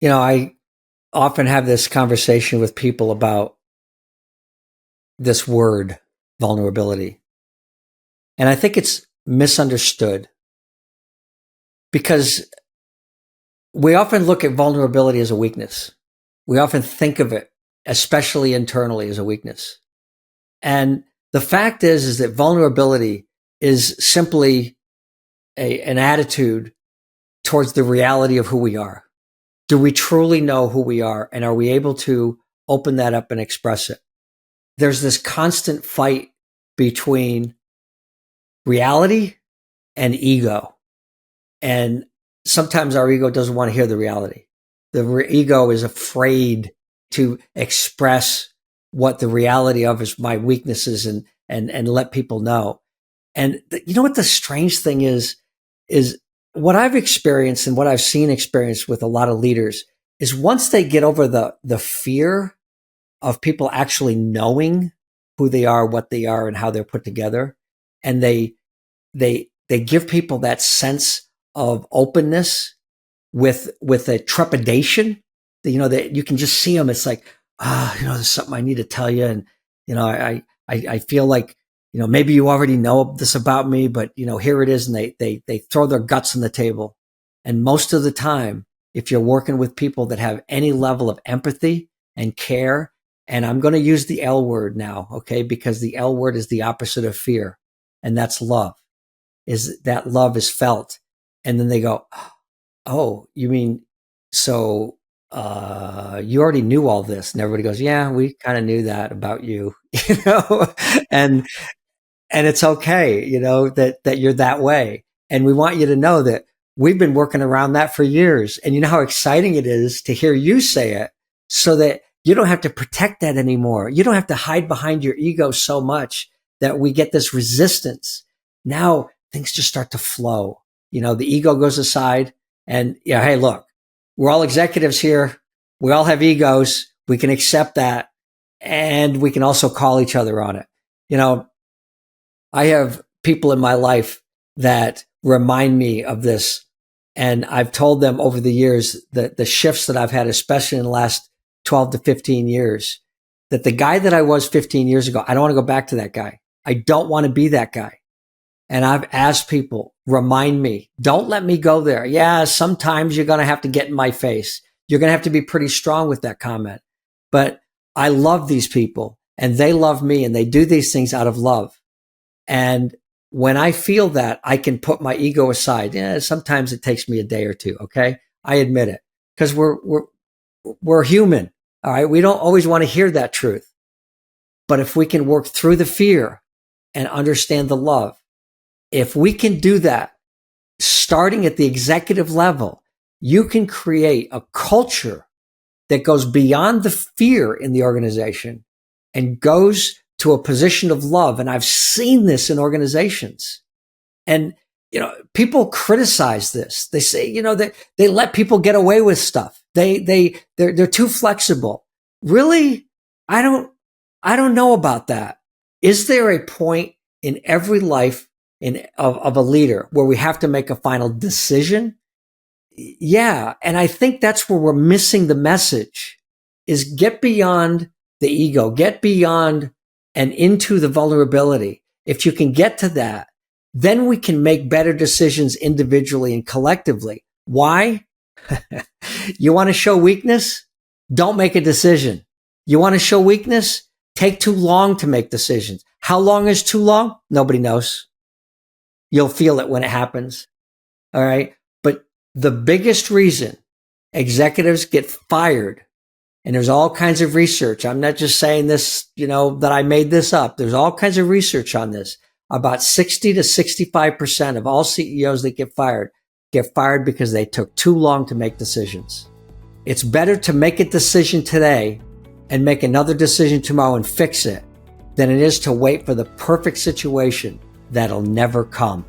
I often have this conversation with people about this word, vulnerability. And I think it's misunderstood because we often look at vulnerability as a weakness. We often think of it, especially internally, as a weakness. And the fact is that vulnerability is simply an attitude towards the reality of who we are. Do we truly know who we are? And are we able to open that up and express it? There's this constant fight between reality and ego. And sometimes our ego doesn't want to hear the reality. The ego is afraid to express what the reality of is my weaknesses and let people know. And you know what the strange thing is what I've experienced and what I've seen experienced with a lot of leaders is once they get over the fear of people actually knowing who they are, what they are, and how they're put together, and they give people that sense of openness with a trepidation that you can just see them. It's like, there's something I need to tell you. And, I feel like, maybe you already know this about me, but here it is. And they throw their guts on the table. And most of the time, if you're working with people that have any level of empathy and care, and I'm going to use the L word now, okay? Because the L word is the opposite of fear. And that's love. Is that love is felt. And then they go, oh, you mean, so, you already knew all this. And everybody goes, yeah, we kind of knew that about you, and it's okay, that you're that way. And we want you to know that we've been working around that for years. And you know how exciting it is to hear you say it so that you don't have to protect that anymore. You don't have to hide behind your ego so much that we get this resistance. Now things just start to flow. The ego goes aside and hey, look, we're all executives here. We all have egos. We can accept that. And we can also call each other on it. I have people in my life that remind me of this. And I've told them over the years that the shifts that I've had, especially in the last 12 to 15 years, that the guy that I was 15 years ago, I don't want to go back to that guy. I don't want to be that guy. And I've asked people, remind me, don't let me go there. Yeah, sometimes you're going to have to get in my face. You're going to have to be pretty strong with that comment. But I love these people and they love me and they do these things out of love. And when I feel that, I can put my ego aside. Yeah, sometimes it takes me a day or two. Okay. I admit it because we're human. All right. We don't always want to hear that truth. But if we can work through the fear and understand the love, if we can do that, starting at the executive level, you can create a culture that goes beyond the fear in the organization and goes to a position of love. And I've seen this in organizations. And, people criticize this. They say, that they let people get away with stuff. They're too flexible. Really? I don't know about that. Is there a point in every life of a leader where we have to make a final decision? Yeah. And I think that's where we're missing the message is get beyond the ego, get beyond and into the vulnerability. If you can get to that, then we can make better decisions individually and collectively. Why? You want to show weakness? Don't make a decision. You want to show weakness? Take too long to make decisions. How long is too long? Nobody knows. You'll feel it when it happens. All right. But the biggest reason executives get fired, and there's all kinds of research. I'm not just saying this, that I made this up. There's all kinds of research on this. About 60 to 65% of all CEOs that get fired because they took too long to make decisions. It's better to make a decision today and make another decision tomorrow and fix it than it is to wait for the perfect situation that'll never come.